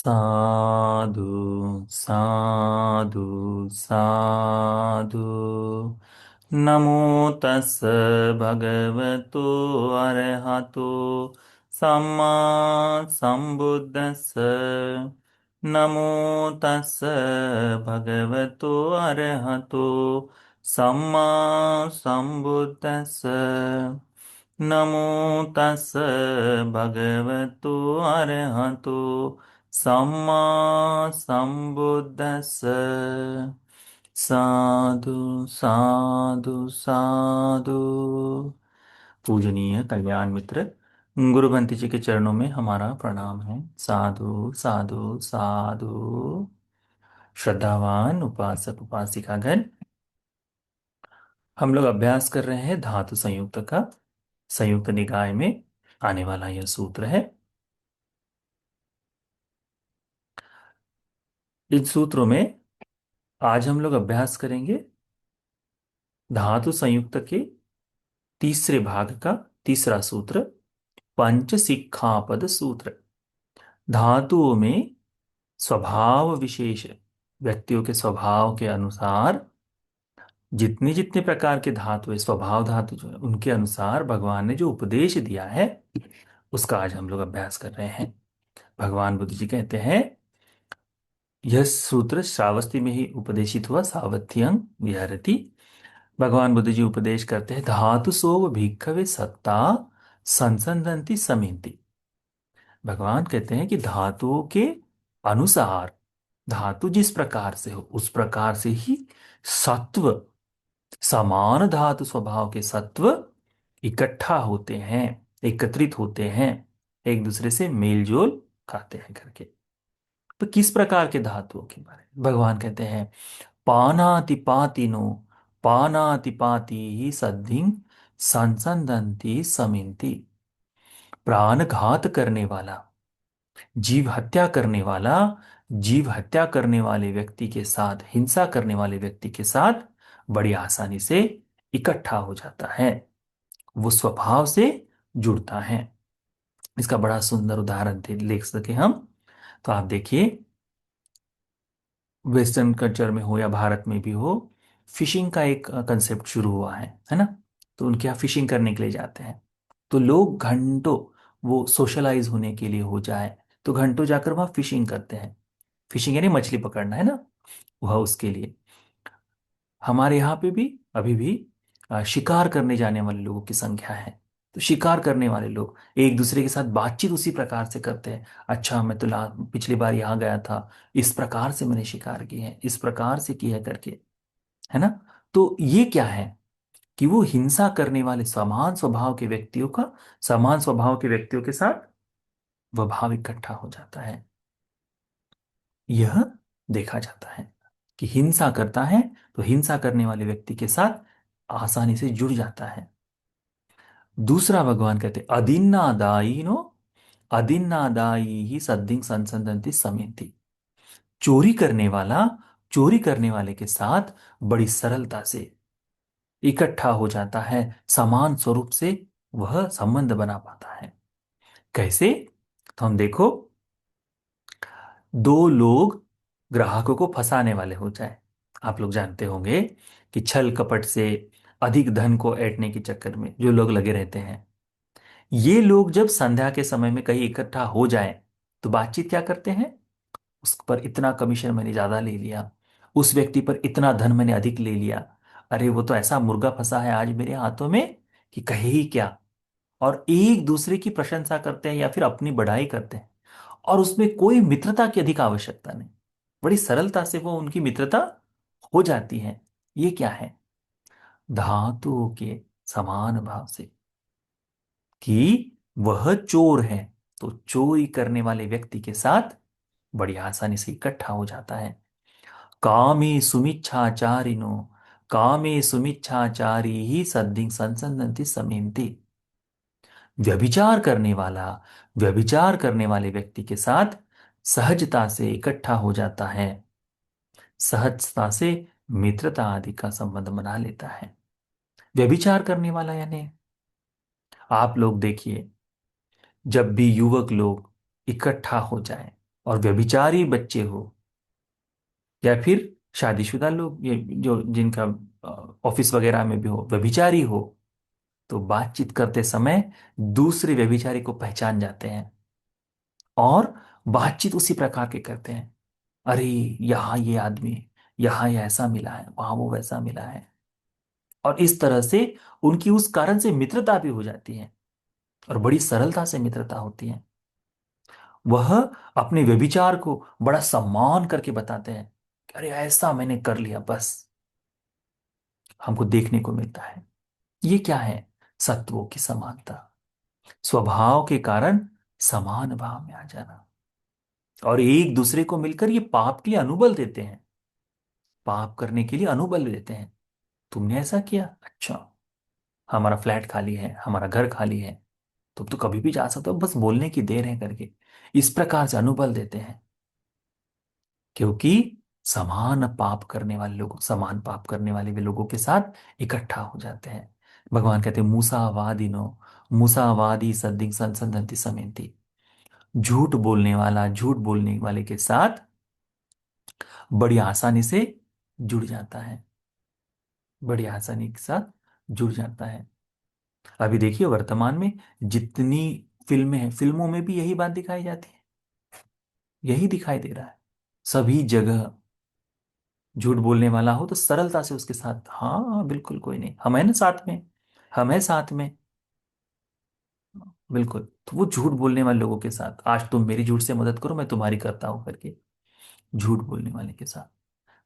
साधु साधु साधु। नमो तस् भगवतो अरहतो सम्मा सम्बुद्धस्स। नमो तस् भगवतो अरहतो सम्मा सम्बुद्धस्स। नमो तस् भगवतो अरहतो सम्मा संबुद्धस्स। साधु साधु साधु। पूजनीय कल्याण मित्र, गुरु बंती जी के चरणों में हमारा प्रणाम है। साधु साधु साधु। श्रद्धावान उपासक उपासिकागण, हम लोग अभ्यास कर रहे हैं धातु संयुक्त का। संयुक्त निकाय में आने वाला यह सूत्र है। इन सूत्रों में आज हम लोग अभ्यास करेंगे धातु संयुक्त के तीसरे भाग का तीसरा सूत्र, पंचशिखापद सूत्र। धातुओं में स्वभाव विशेष, व्यक्तियों के स्वभाव के अनुसार जितने जितने प्रकार के धातु है, स्वभाव धातु जो है, उनके अनुसार भगवान ने जो उपदेश दिया है उसका आज हम लोग अभ्यास कर रहे हैं। भगवान बुद्ध जी कहते हैं, यह सूत्र श्रावस्ती में ही उपदेशित हुआ। सावत्यं विहरति। भगवान बुद्ध जी उपदेश करते हैं, धातु सोव भिक्खवे सत्ता संसंदंती समिति। भगवान कहते हैं कि धातुओं के अनुसार, धातु जिस प्रकार से हो उस प्रकार से ही सत्व, समान धातु स्वभाव के सत्व इकट्ठा होते हैं, एकत्रित होते हैं, एक दूसरे से मेलजोल खाते हैं करके। तो किस प्रकार के धातुओं के बारे में भगवान कहते हैं, पानातिपातिनो पानातिपाती ही सद्धिं संसंदंती समिंति। प्राणघात करने वाला, जीव हत्या करने वाला, जीव हत्या करने वाले व्यक्ति के साथ, हिंसा करने वाले व्यक्ति के साथ बड़ी आसानी से इकट्ठा हो जाता है, वो स्वभाव से जुड़ता है। इसका बड़ा सुंदर उदाहरण लिख सके हम, तो आप देखिए, वेस्टर्न कल्चर में हो या भारत में भी हो, फिशिंग का एक कंसेप्ट शुरू हुआ है ना। तो उनके यहाँ फिशिंग करने के लिए जाते हैं, तो लोग घंटों, वो सोशलाइज होने के लिए हो जाए तो घंटों जाकर वहाँ फिशिंग करते हैं। फिशिंग यानी मछली पकड़ना है ना, वह उसके लिए। हमारे यहाँ पे भी अभी भी शिकार करने जाने वाले लोगों की संख्या है। तो शिकार करने वाले लोग एक दूसरे के साथ बातचीत उसी प्रकार से करते हैं, अच्छा मैं तो पिछली बार यहाँ गया था, इस प्रकार से मैंने शिकार की है, इस प्रकार से किया करके, है ना। तो ये क्या है कि वो हिंसा करने वाले समान स्वभाव के व्यक्तियों का, समान स्वभाव के व्यक्तियों के साथ वह भाव इकट्ठा हो जाता है। यह देखा जाता है कि हिंसा करता है तो हिंसा करने वाले व्यक्ति के साथ आसानी से जुड़ जाता है। दूसरा भगवान कहते अदिन्नादायिनो अदिन्नादायी ही सद्धिं संसंदंति समिति। चोरी करने वाला चोरी करने वाले के साथ बड़ी सरलता से इकट्ठा हो जाता है, समान स्वरूप से वह संबंध बना पाता है। कैसे? तो हम देखो, दो लोग ग्राहकों को फंसाने वाले हो जाए, आप लोग जानते होंगे कि छल कपट से अधिक धन को ऐंठने के चक्कर में जो लोग लगे रहते हैं, ये लोग जब संध्या के समय में कहीं इकट्ठा हो जाए तो बातचीत क्या करते हैं, उस पर इतना कमीशन मैंने ज्यादा ले लिया, उस व्यक्ति पर इतना धन मैंने अधिक ले लिया, अरे वो तो ऐसा मुर्गा फंसा है आज मेरे हाथों में कि कहे ही क्या। और एक दूसरे की प्रशंसा करते हैं या फिर अपनी बढ़ाई करते हैं, और उसमें कोई मित्रता की अधिक आवश्यकता नहीं, बड़ी सरलता से वो उनकी मित्रता हो जाती है। ये क्या है? धातुओं के समान भाव से, कि वह चोर है तो चोरी करने वाले व्यक्ति के साथ बड़ी आसानी से इकट्ठा हो जाता है। कामे सुमिच्छाचारिनो कामे सुमिच्छाचारी ही सद्धिं संसंदंति समेन्ति। व्यभिचार करने वाला व्यभिचार करने वाले व्यक्ति के साथ सहजता से इकट्ठा हो जाता है, सहजता से मित्रता आदि का संबंध बना लेता है। व्यभिचार करने वाला यानी, आप लोग देखिए, जब भी युवक लोग इकट्ठा हो जाएं, और व्यभिचारी बच्चे हो या फिर शादीशुदा लोग, ये जो जिनका ऑफिस वगैरह में भी हो, व्यभिचारी हो, तो बातचीत करते समय दूसरे व्यभिचारी को पहचान जाते हैं और बातचीत उसी प्रकार के करते हैं। अरे, यहाँ ये आदमी, यहाँ ये ऐसा मिला है, वहां वो वैसा मिला है। और इस तरह से उनकी उस कारण से मित्रता भी हो जाती है और बड़ी सरलता से मित्रता होती है। वह अपने व्यभिचार को बड़ा सम्मान करके बताते हैं कि अरे ऐसा मैंने कर लिया बस। हमको देखने को मिलता है ये क्या है, सत्वों की समानता, स्वभाव के कारण समान भाव में आ जाना, और एक दूसरे को मिलकर ये पाप के लिए अनुबल देते हैं, पाप करने के लिए अनुबल देते हैं। तुमने ऐसा किया, अच्छा, हमारा फ्लैट खाली है, हमारा घर खाली है, तुम तो कभी भी जा सकते हो, बस बोलने की देर है करके इस प्रकार से अनुबल देते हैं। क्योंकि समान पाप करने वाले लोग समान पाप करने वाले भी लोगों के साथ इकट्ठा हो जाते हैं। भगवान कहते हैं मूसावादिनो, मूसावादी सद्दिंग संसंदंति समेंति। झूठ बोलने वाले के साथ बड़ी आसानी से जुड़ जाता है, बड़ी आसानी के साथ जुड़ जाता है। अभी देखिए वर्तमान में जितनी फिल्में हैं, फिल्मों में भी यही बात दिखाई जाती है, यही दिखाई दे रहा है। सभी जगह झूठ बोलने वाला हो तो सरलता से उसके साथ, हाँ हाँ, बिल्कुल कोई नहीं, हम है ना साथ में, हम है साथ में, बिल्कुल। तो वो झूठ बोलने वाले लोगों के साथ, आज तुम मेरी झूठ से मदद करो, मैं तुम्हारी करता हूं करके झूठ बोलने वाले के साथ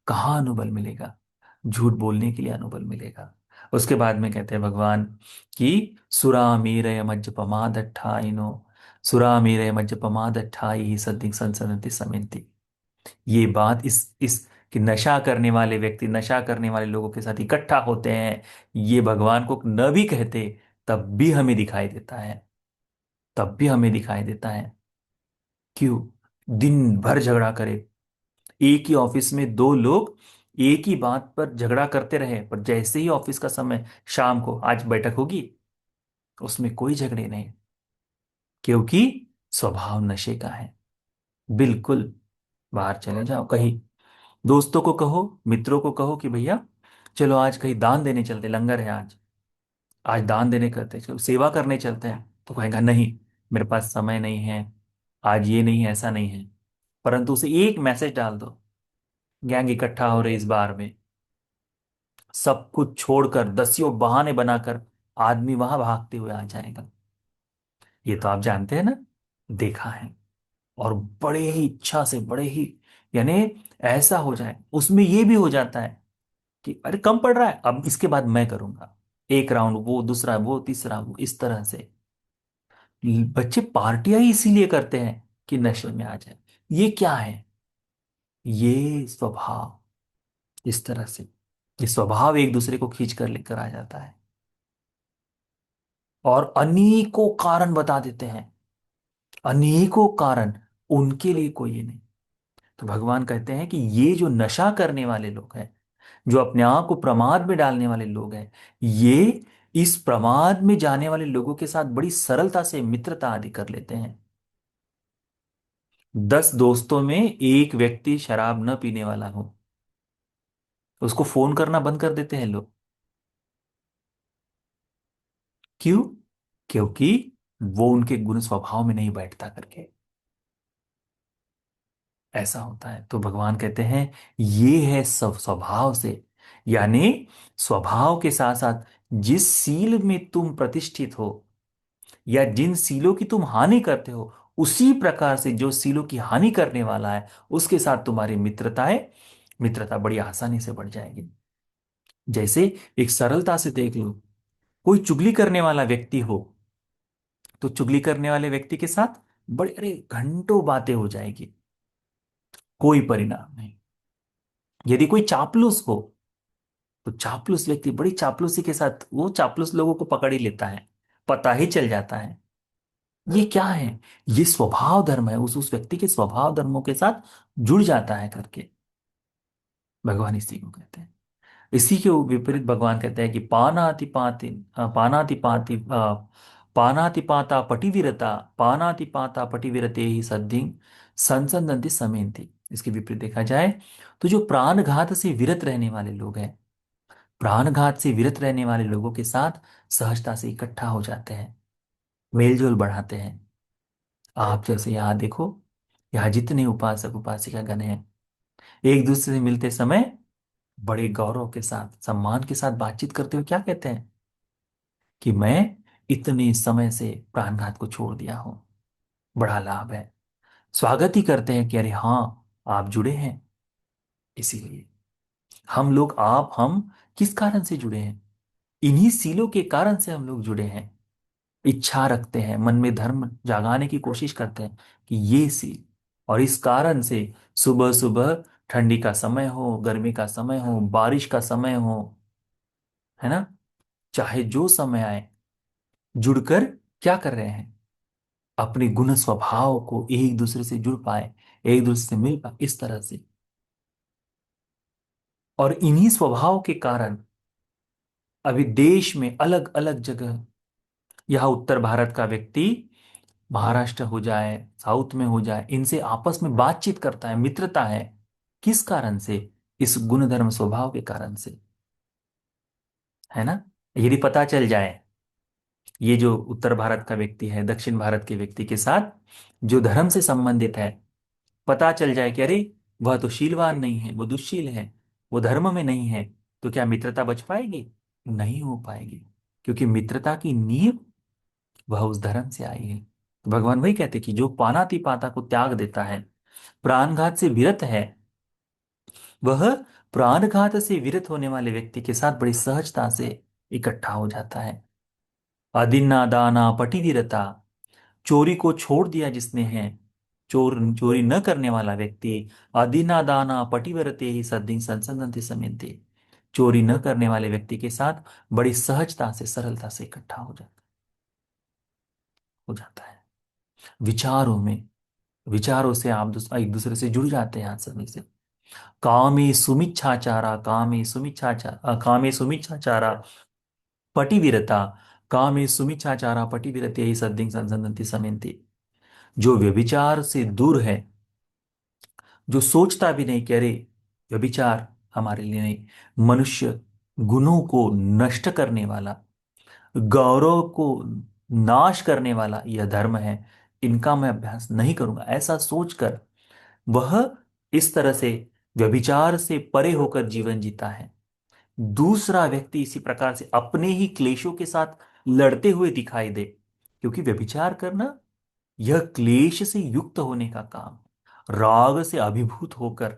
कहाँ अनुबल मिलेगा, झूठ बोलने के लिए अनुबल मिलेगा। उसके बाद में कहते हैं भगवान कि सुरामीरय मज्जपमादट्ठाइनो, सुरामीरय मज्जपमादट्ठाई सद्दिं संसरन्ति समेन्ति। ये बात इस कि नशा करने वाले व्यक्ति नशा करने वाले लोगों के साथ इकट्ठा होते हैं, ये भगवान को न भी कहते तब भी हमें दिखाई देता है, तब भी हमें दिखाई देता है। क्यों? दिन भर झगड़ा करे, एक ही ऑफिस में दो लोग एक ही बात पर झगड़ा करते रहे, पर जैसे ही ऑफिस का समय, शाम को आज बैठक होगी, उसमें कोई झगड़े नहीं, क्योंकि स्वभाव नशे का है। बिल्कुल। बाहर चले जाओ कहीं, दोस्तों को कहो, मित्रों को कहो कि भैया चलो आज कहीं दान देने चलते, लंगर है आज, आज दान देने करते, चलो सेवा करने चलते हैं, तो कहेगा नहीं, मेरे पास समय नहीं है, आज ये नहीं है, ऐसा नहीं है। परंतु उसे एक मैसेज डाल दो, गैंग इकट्ठा हो रही इस बार में, सब कुछ छोड़कर दसियों बहाने बनाकर आदमी वहां भागते हुए आ जाएगा। ये तो आप जानते हैं ना, देखा है। और बड़े ही इच्छा से, बड़े ही, यानी ऐसा हो जाए, उसमें ये भी हो जाता है कि अरे कम पड़ रहा है, अब इसके बाद मैं करूंगा, एक राउंड वो, दूसरा वो, तीसरा वो, इस तरह से। बच्चे पार्टियां ही इसीलिए करते हैं कि नशे में आ जाए। ये क्या है? ये स्वभाव, इस तरह से ये स्वभाव एक दूसरे को खींच कर लेकर आ जाता है और अनेकों कारण बता देते हैं, अनेकों कारण, उनके लिए कोई ये नहीं। तो भगवान कहते हैं कि ये जो नशा करने वाले लोग हैं, जो अपने आप को प्रमाद में डालने वाले लोग हैं, ये इस प्रमाद में जाने वाले लोगों के साथ बड़ी सरलता से मित्रता आदि कर लेते हैं। 10 दोस्तों में एक व्यक्ति शराब न पीने वाला हो, उसको फोन करना बंद कर देते हैं लोग। क्यों? क्योंकि वो उनके गुण स्वभाव में नहीं बैठता करके, ऐसा होता है। तो भगवान कहते हैं ये है सब स्वभाव से, यानी स्वभाव के साथ साथ जिस सील में तुम प्रतिष्ठित हो या जिन सीलों की तुम हानि करते हो, उसी प्रकार से जो सीलों की हानि करने वाला है उसके साथ तुम्हारी मित्रता बड़ी आसानी से बढ़ जाएगी। जैसे एक सरलता से देख लो, कोई चुगली करने वाला व्यक्ति हो, तो चुगली करने वाले व्यक्ति के साथ बड़े, अरे घंटों बातें हो जाएगी, कोई परिणाम नहीं। यदि कोई चापलूस हो, तो चापलूस व्यक्ति बड़ी चापलूसी के साथ वो चापलूस लोगों को पकड़ ही लेता है, पता ही चल जाता है। ये क्या है? ये स्वभाव धर्म है, उस व्यक्ति के स्वभाव धर्मों के साथ जुड़ जाता है करके भगवान इसी को कहते हैं। इसी के विपरीत भगवान कहते हैं कि पानाति पाता पटिविरता, पानाति पाता पटिविरते ही सद्धिं संसंदंती समयंती। इसके विपरीत देखा जाए तो जो प्राणघात से विरत रहने वाले लोग हैं, प्राणघात से विरत रहने वाले लोगों के साथ सहजता से इकट्ठा हो जाते हैं, मेलजोल बढ़ाते हैं। आप जैसे यहाँ देखो, यहाँ जितने उपासक उपासिका गण हैं, एक दूसरे से मिलते समय बड़े गौरव के साथ, सम्मान के साथ बातचीत करते हुए क्या कहते हैं कि मैं इतने समय से प्राणघात को छोड़ दिया हूं, बड़ा लाभ है। स्वागत ही करते हैं कि अरे हाँ, आप जुड़े हैं। इसीलिए हम लोग, आप हम किस कारण से जुड़े हैं? इन्हीं सीलों के कारण से हम लोग जुड़े हैं। इच्छा रखते हैं, मन में धर्म जागाने की कोशिश करते हैं कि ये सील, और इस कारण से सुबह सुबह, ठंडी का समय हो, गर्मी का समय हो, बारिश का समय हो, है ना, चाहे जो समय आए, जुड़कर क्या कर रहे हैं, अपने गुण स्वभाव को एक दूसरे से जुड़ पाए, एक दूसरे से मिल पाए इस तरह से। और इन्हीं स्वभाव के कारण अभी देश में अलग अलग जगह, यहाँ उत्तर भारत का व्यक्ति महाराष्ट्र हो जाए, साउथ में हो जाए, इनसे आपस में बातचीत करता है, मित्रता है। किस कारण से? इस गुणधर्म स्वभाव के कारण से, है ना। यदि पता चल जाए, ये जो उत्तर भारत का व्यक्ति है दक्षिण भारत के व्यक्ति के साथ जो धर्म से संबंधित है, पता चल जाए कि अरे वह तो शीलवान नहीं है, वो दुश्शील है, वो धर्म में नहीं है, तो क्या मित्रता बच पाएगी? नहीं हो पाएगी, क्योंकि मित्रता की नींव वह उस धर्म से आई है। तो भगवान वही कहते कि जो पानाति पाता को त्याग देता है, प्राणघात से विरत है, वह प्राणघात से विरत होने वाले व्यक्ति के साथ बड़ी सहजता से इकट्ठा हो जाता है। अदिन्ना दाना पटिविरता, चोरी को छोड़ दिया जिसने है, चोरी न करने वाला व्यक्ति, अदिना दाना पटिवरते ही सद्दिन संसंदंति समेते, चोरी न करने वाले व्यक्ति के साथ बड़ी सहजता से, सरलता से इकट्ठा हो जाता है। विचारों में, विचारों से आप एक दूसरे से जुड़ जाते हैं आसानी से। कामे सुमिच्छाचारा, कामे सुमिच्छाचारा पटिविरता, कामे सुमिच्छाचारा पटिविरते ही सद्दिन संसंदंति समयन्ति। जो व्यभिचार से दूर है, जो सोचता भी नहीं कि अरे व्यभिचार हमारे लिए नहीं, मनुष्य गुणों को नष्ट करने वाला, गौरव को नाश करने वाला यह धर्म है, इनका मैं अभ्यास नहीं करूंगा, ऐसा सोचकर वह इस तरह से व्यभिचार से परे होकर जीवन जीता है। दूसरा व्यक्ति इसी प्रकार से अपने ही क्लेशों के साथ लड़ते हुए दिखाई दे, क्योंकि व्यभिचार करना यह क्लेश से युक्त होने का काम, राग से अभिभूत होकर,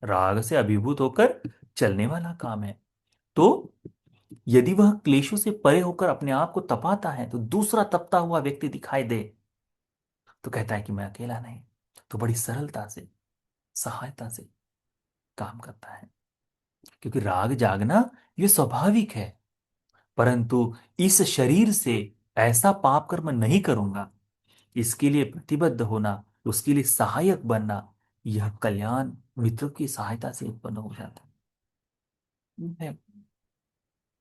राग से अभिभूत होकर चलने वाला काम है। तो यदि वह क्लेशों से परे होकर अपने आप को तपाता है, तो दूसरा तपता हुआ व्यक्ति दिखाई दे तो कहता है कि मैं अकेला नहीं, तो बड़ी सरलता से, सहायता से काम करता है। क्योंकि राग जागना यह स्वाभाविक है, परंतु इस शरीर से ऐसा पाप कर्म नहीं करूंगा, इसके लिए प्रतिबद्ध होना, उसके लिए सहायक बनना, यह कल्याण मित्रों की सहायता से उत्पन्न हो जाता है।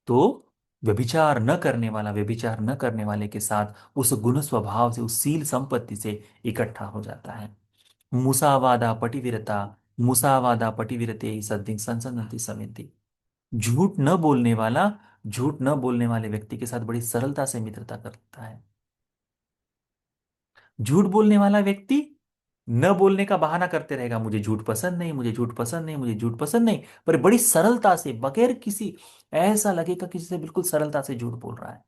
तो व्यभिचार न करने वाला, व्यभिचार न करने वाले के साथ उस गुण स्वभाव से, उस सील संपत्ति से इकट्ठा हो जाता है। मुसावादा पटिविरता, मुसावादा पटिविरते ही सद्दिन संसन्नति समेति। झूठ न बोलने वाला, झूठ न बोलने वाले व्यक्ति के साथ बड़ी सरलता से मित्रता करता है। झूठ बोलने वाला व्यक्ति न बोलने का बहाना करते रहेगा, मुझे झूठ पसंद नहीं, मुझे झूठ पसंद नहीं, मुझे झूठ पसंद नहीं, पर बड़ी सरलता से, बगैर किसी, ऐसा लगेगा किसी से बिल्कुल सरलता से झूठ बोल रहा है।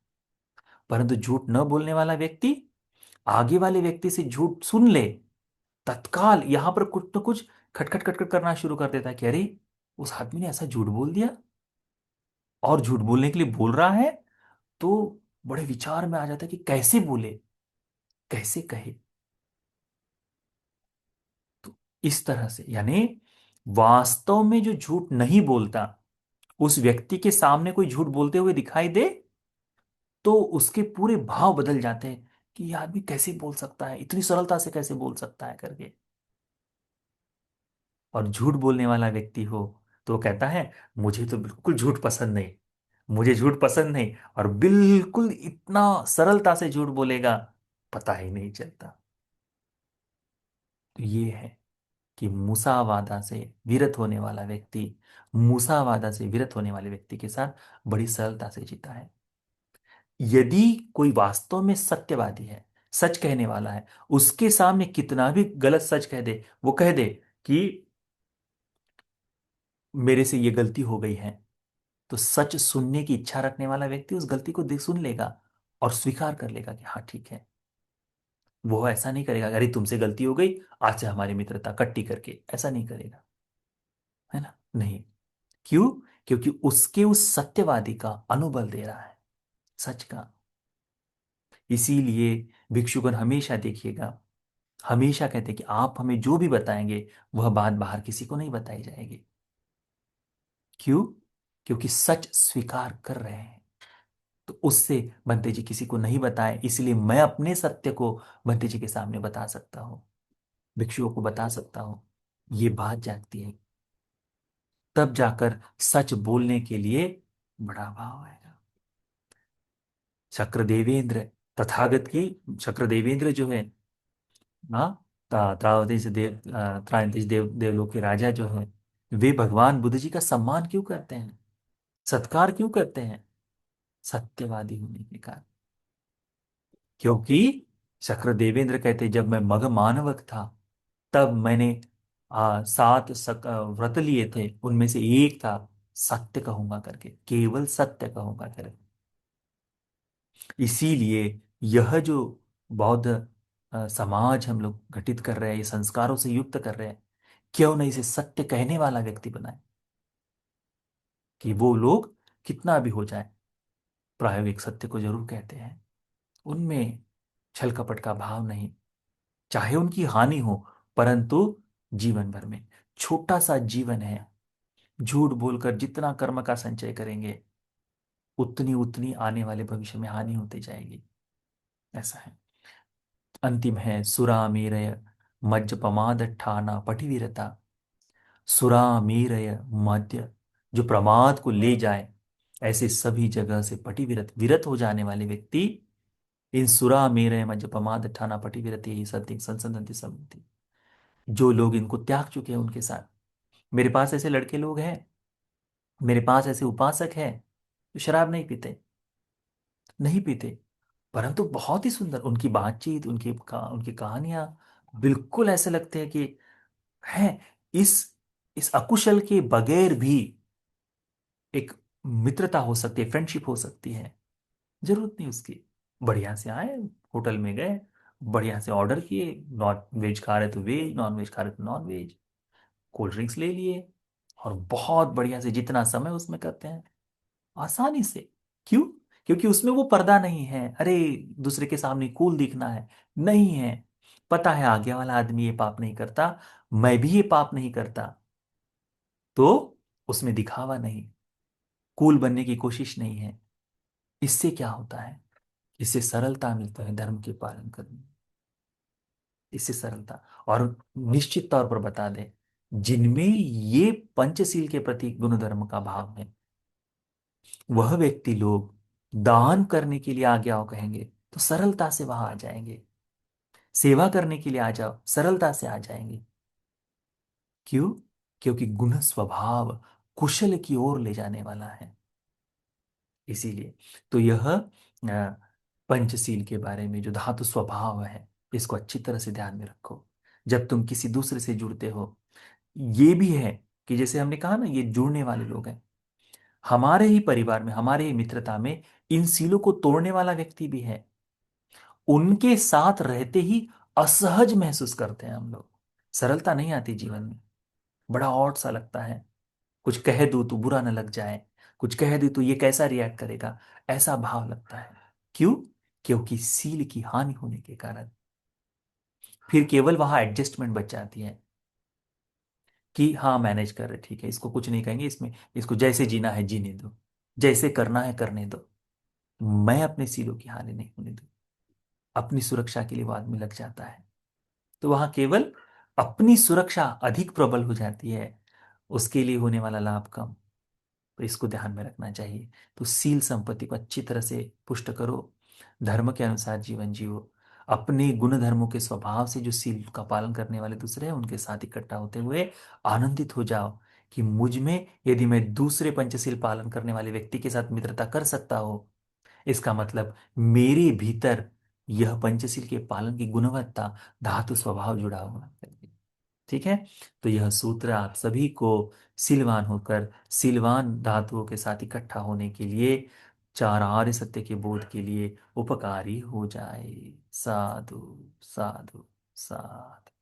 परंतु झूठ न बोलने वाला व्यक्ति आगे वाले व्यक्ति से झूठ सुन ले, तत्काल यहां पर कुछ न कुछ खटखट खटखट करना शुरू कर देता है कि अरे उस आदमी ने ऐसा झूठ बोल दिया, और झूठ बोलने के लिए बोल रहा है, तो बड़े विचार में आ जाता है कि कैसे बोले, कैसे कहे। तो इस तरह से, यानी वास्तव में जो झूठ नहीं बोलता, उस व्यक्ति के सामने कोई झूठ बोलते हुए दिखाई दे, तो उसके पूरे भाव बदल जाते हैं कि ये आदमी कैसे बोल सकता है, इतनी सरलता से कैसे बोल सकता है करके। और झूठ बोलने वाला व्यक्ति हो तो वो कहता है मुझे तो बिल्कुल झूठ पसंद नहीं, मुझे झूठ पसंद नहीं, और बिल्कुल इतना सरलता से झूठ बोलेगा, पता ही नहीं चलता। तो ये है कि मुसावादा से विरत होने वाला व्यक्ति मुसावादा से विरत होने वाले व्यक्ति के साथ बड़ी सरलता से जीता है। यदि कोई वास्तव में सत्यवादी है, सच कहने वाला है, उसके सामने कितना भी गलत सच कह दे, वो कह दे कि मेरे से ये गलती हो गई है, तो सच सुनने की इच्छा रखने वाला व्यक्ति उस गलती को देख सुन लेगा और स्वीकार कर लेगा कि हाँ ठीक है। वो ऐसा नहीं करेगा अरे तुमसे गलती हो गई, आज से हमारी मित्रता कट्टी करके, ऐसा नहीं करेगा, है ना, नहीं। क्यों? क्योंकि उसके उस सत्यवादी का अनुबल दे रहा है, सच का। इसीलिए भिक्षुगण हमेशा देखिएगा, हमेशा कहते हैं कि आप हमें जो भी बताएंगे वह बात बाहर किसी को नहीं बताई जाएगी। क्यों? क्योंकि सच स्वीकार कर रहे हैं। तो उससे बंते जी किसी को नहीं बताए, इसलिए मैं अपने सत्य को बंते जी के सामने बता सकता हूँ, भिक्षुओं को बता सकता हूँ। ये बात जागती है, तब जाकर सच बोलने के लिए बड़ा भाव आएगा। शक्रदेवेंद्र, तथागत की शक्रदेवेंद्र जो है, हाँ, त्रावतीश देव त्रावतीश देवलोक के राजा जो है, वे भगवान बुद्ध जी का सम्मान क्यों करते हैं, सत्कार क्यों करते हैं? सत्यवादी होने के कारण। क्योंकि शक्र देवेंद्र कहते जब मैं मग मानवक था, तब मैंने व्रत लिए थे, उनमें से एक था सत्य कहूंगा करके, केवल सत्य कहूंगा करके। इसीलिए यह जो बौद्ध समाज हम लोग गठित कर रहे हैं, ये संस्कारों से युक्त कर रहे हैं, क्यों नहीं इसे सत्य कहने वाला व्यक्ति बनाए, कि वो लोग कितना भी हो जाए प्रायोगिक सत्य को जरूर कहते हैं, उनमें छल कपट का भाव नहीं, चाहे उनकी हानि हो, परंतु जीवन भर में छोटा सा जीवन है, झूठ बोलकर जितना कर्म का संचय करेंगे उतनी उतनी आने वाले भविष्य में हानि होती जाएगी, ऐसा है। अंतिम है सुरामेरय मज्जपमाद ठाना पटिवीरता। सुरामेरय मद्य जो प्रमाद को ले जाए, ऐसे सभी जगह से पटिविरत विरत हो जाने वाले व्यक्ति, इन सुरामेरय मज्जपमाद ठाना पटिविरति यही सत्य संसदंति समति, जो लोग इनको त्याग चुके हैं उनके साथ। मेरे पास ऐसे लड़के लोग हैं, मेरे पास ऐसे उपासक हैं जो शराब नहीं पीते, नहीं पीते, परंतु बहुत ही सुंदर उनकी बातचीत, उनकी कहानियां बिल्कुल ऐसे लगते हैं कि हैं, इस इस अकुशल के बगैर भी एक मित्रता हो सकती है, फ्रेंडशिप हो सकती है, जरूरत नहीं उसकी। बढ़िया से आए, होटल में गए, बढ़िया से ऑर्डर किए, नॉन वेज खा रहे तो वेज, नॉन वेज खा रहे तो नॉन वेज, कोल्ड ड्रिंक्स ले लिए, और बहुत बढ़िया से जितना समय उसमें करते हैं, आसानी से। क्यों? क्योंकि उसमें वो पर्दा नहीं है, अरे दूसरे के सामने कूल दिखना है, नहीं है। पता है आगे वाला आदमी ये पाप नहीं करता, मैं भी ये पाप नहीं करता, तो उसमें दिखावा नहीं, कूल बनने की कोशिश नहीं है। इससे क्या होता है? इससे सरलता मिलता है धर्म के पालन करने में, इससे सरलता। और निश्चित तौर पर बता दें, जिनमें ये पंचशील के प्रति गुणधर्म का भाव है, वह व्यक्ति लोग दान करने के लिए आ जाओ कहेंगे तो सरलता से वहां आ जाएंगे, सेवा करने के लिए आ जाओ सरलता से आ जाएंगे। क्यों? क्योंकि गुण स्वभाव कुशल की ओर ले जाने वाला है, इसीलिए। तो यह पंचशील के बारे में जो धातु स्वभाव है, इसको अच्छी तरह से ध्यान में रखो जब तुम किसी दूसरे से जुड़ते हो। ये भी है कि जैसे हमने कहा ना, ये जुड़ने वाले लोग हैं, हमारे ही परिवार में, हमारे ही मित्रता में इन सीलों को तोड़ने वाला व्यक्ति भी है, उनके साथ रहते ही असहज महसूस करते हैं हम लोग, सरलता नहीं आती जीवन में, बड़ा ऑड सा लगता है, कुछ कह दूं तो बुरा न लग जाए, कुछ कह दूं तो ये कैसा रिएक्ट करेगा, ऐसा भाव लगता है। क्यों? क्योंकि सील की हानि होने के कारण फिर केवल वहां एडजस्टमेंट बच जाती है, कि हाँ मैनेज कर रहे, ठीक है, इसको कुछ नहीं कहेंगे, इसमें इसको जैसे जीना है जीने दो, जैसे करना है करने दो, मैं अपने सीलों की हानि नहीं होने दूं। अपनी सुरक्षा के लिए वो आदमी लग जाता है, तो वहां केवल अपनी सुरक्षा अधिक प्रबल हो जाती है, उसके लिए होने वाला लाभ कम। तो इसको ध्यान में रखना चाहिए। तो सील संपत्ति को अच्छी तरह से पुष्ट करो, धर्म के अनुसार जीवन जियो, अपने गुण धर्मों के स्वभाव से जो सील का पालन करने वाले दूसरे हैं उनके साथ इकट्ठा होते हुए आनंदित हो जाओ कि मुझ में यदि मैं दूसरे पंचशील पालन करने वाले व्यक्ति के साथ मित्रता कर सकता हो, इसका मतलब मेरे भीतर यह पंचशील के पालन की गुणवत्ता, धातु स्वभाव जुड़ा होना चाहिए। ठीक है। तो यह सूत्र आप सभी को सिलवान होकर सिलवान धातुओं के साथ इकट्ठा होने के लिए, चार आर्य सत्य के बोध के लिए उपकारी हो जाए। साधु साधु साधु।